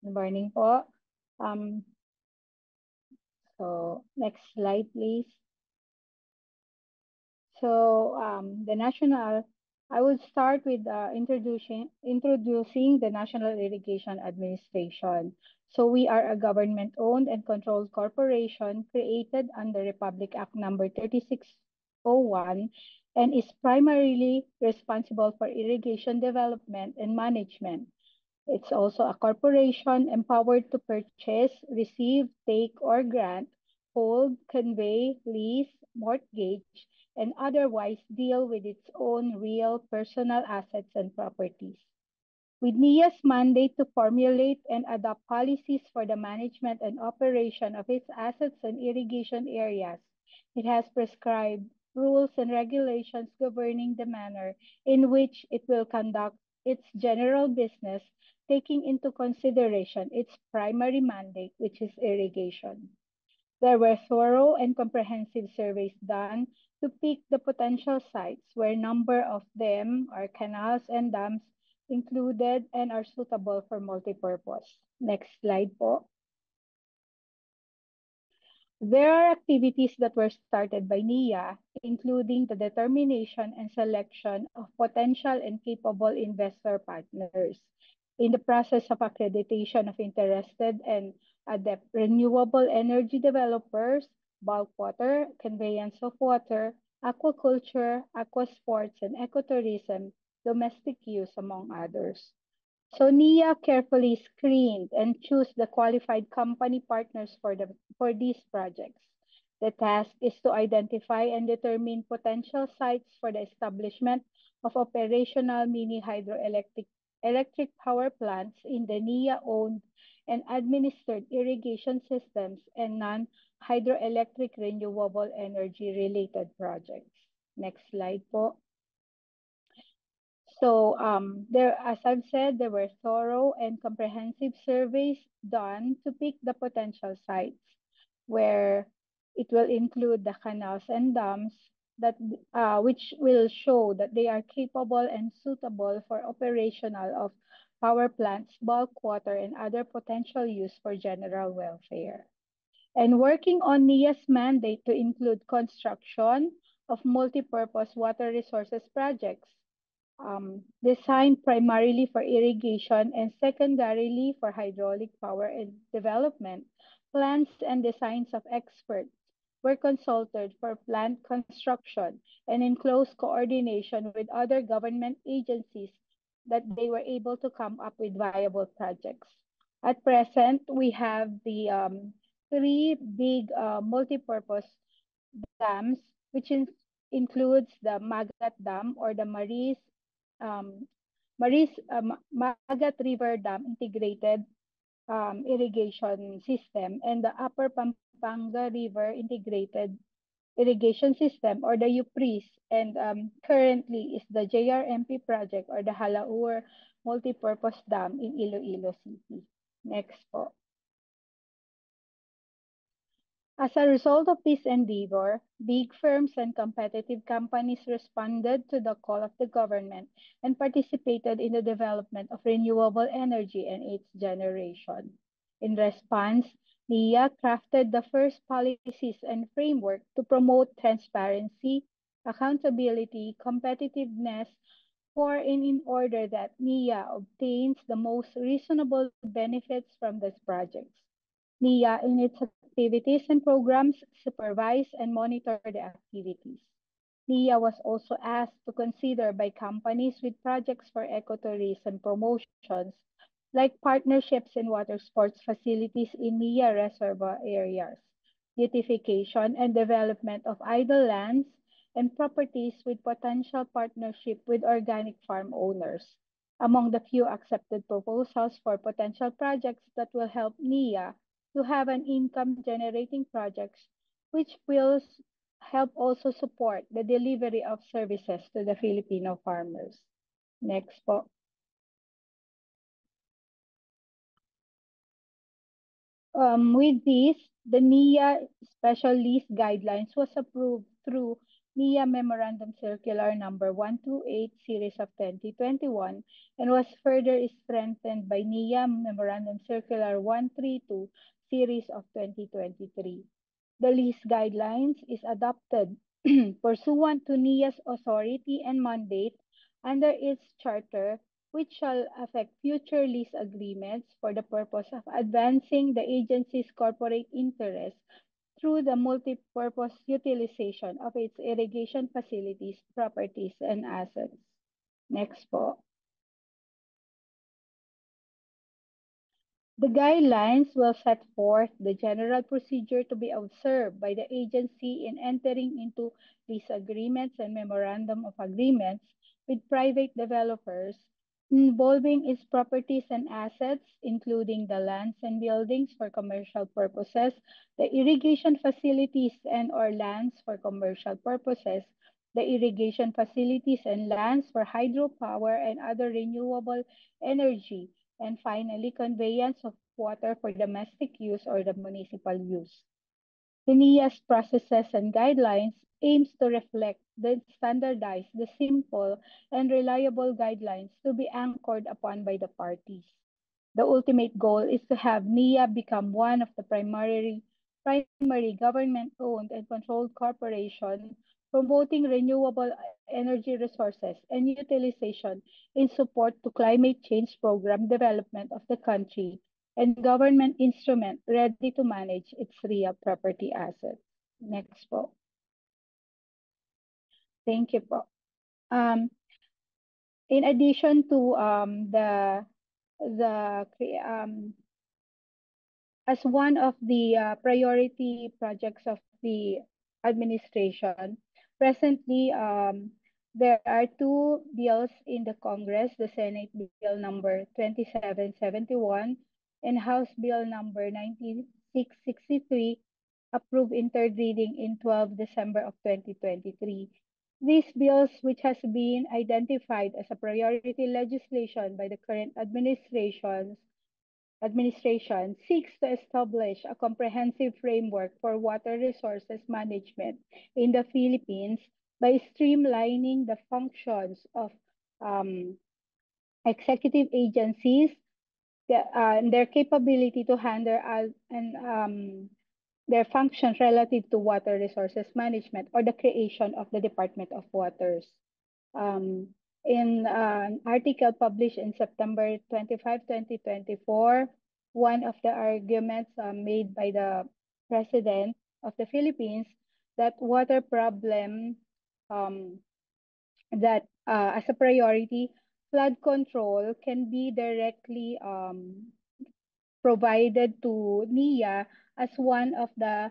Good morning po. Um, Next slide, please. The national, I would start with introducing the National Irrigation Administration. So we are a government-owned and controlled corporation created under Republic Act number 3601 and is primarily responsible for irrigation development and management. It's also a corporation empowered to purchase, receive, take, or grant, hold, convey, lease, mortgage, and otherwise deal with its own real personal assets and properties. With NIA's mandate to formulate and adopt policies for the management and operation of its assets and irrigation areas, it has prescribed rules and regulations governing the manner in which it will conduct its general business, taking into consideration its primary mandate, which is irrigation. There were thorough and comprehensive surveys done to pick the potential sites where number of them are canals and dams included and are suitable for multipurpose. Next slide po. There are activities that were started by NIA, including the determination and selection of potential and capable investor partners. In the process of accreditation of interested and adept renewable energy developers, bulk water, conveyance of water, aquaculture, aquasports, and ecotourism, domestic use, among others. So NIA carefully screened and chose the qualified company partners for these projects. The task is to identify and determine potential sites for the establishment of operational mini hydroelectric electric power plants in the NIA-owned and administered irrigation systems and non-hydroelectric renewable energy related projects. Next slide po. As I've said, there were thorough and comprehensive surveys done to pick the potential sites where it will include the canals and dams that which will show that they are capable and suitable for operational of power plants, bulk water, and other potential use for general welfare. And working on NIA's mandate to include construction of multipurpose water resources projects designed primarily for irrigation and secondarily for hydraulic power and development, plans and designs of experts were consulted for plant construction and in close coordination with other government agencies that they were able to come up with viable projects. At present, we have the three big multipurpose dams, which includes the Magat Dam or the um, Magat River Dam Integrated Irrigation System and the Upper Pampanga River Integrated Irrigation System or the UPRIS, and currently is the JRMP project or the Halaur Multipurpose Dam in Iloilo City. Next po. As a result of this endeavor, big firms and competitive companies responded to the call of the government and participated in the development of renewable energy and its generation. In response, NIA crafted the first policies and framework to promote transparency, accountability, competitiveness, for and in order that NIA obtains the most reasonable benefits from these projects. NIA, in its activities and programs, supervise and monitor the activities. NIA was also asked to consider by companies with projects for ecotourism promotions, like partnerships in water sports facilities in NIA reservoir areas, beautification and development of idle lands, and properties with potential partnership with organic farm owners. Among the few accepted proposals for potential projects that will help NIA to have an income generating projects which will help also support the delivery of services to the Filipino farmers. Next po. With this, the NIA Special Lease Guidelines was approved through NIA Memorandum Circular Number 128 Series of 2021 and was further strengthened by NIA Memorandum Circular 132 Series of 2023. The lease guidelines is adopted pursuant to NIA's authority and mandate under its charter, which shall affect future lease agreements for the purpose of advancing the agency's corporate interests through the multipurpose utilization of its irrigation facilities, properties, and assets. Next po. The guidelines will set forth the general procedure to be observed by the agency in entering into lease agreements and memorandum of agreements with private developers involving its properties and assets, including the lands and buildings for commercial purposes, the irrigation facilities and or lands for commercial purposes, the irrigation facilities and lands for hydropower and other renewable energy, and finally, conveyance of water for domestic use or the municipal use. The NIA's processes and guidelines aims to reflect the standardized, the simple, and reliable guidelines to be anchored upon by the parties. The ultimate goal is to have NIA become one of the primary government-owned and controlled corporation promoting renewable energy resources and utilization in support to climate change program development of the country and government instrument ready to manage its real property assets. Next po. Thank you po. Um, in addition to the as one of the priority projects of the administration, presently there are two bills in the Congress, the Senate Bill number 2771 and House Bill number 9663, approved in third reading in 12 December of 2023. These bills, which has been identified as a priority legislation by the current administration seeks to establish a comprehensive framework for water resources management in the Philippines by streamlining the functions of um, executive agencies, and their capability to handle their functions relative to water resources management or the creation of the Department of Waters. Um, in an article published in September 25, 2024, one of the arguments made by the President of the Philippines that water problem um, that as a priority, flood control can be directly provided to NIA as one of the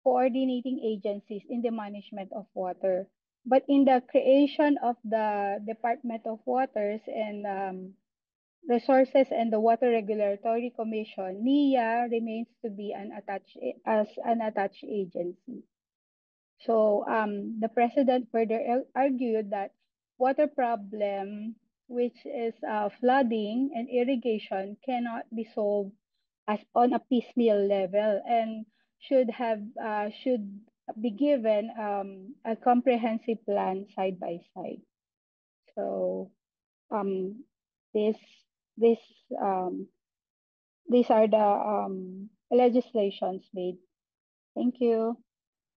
coordinating agencies in the management of water. But in the creation of the Department of Waters and Resources and the Water Regulatory Commission, NIA remains to be an attached agency. So the president further argued that water problem, which is flooding and irrigation, cannot be solved as on a piecemeal level and should be given a comprehensive plan side by side. So um, this this these are the legislations made. Thank you.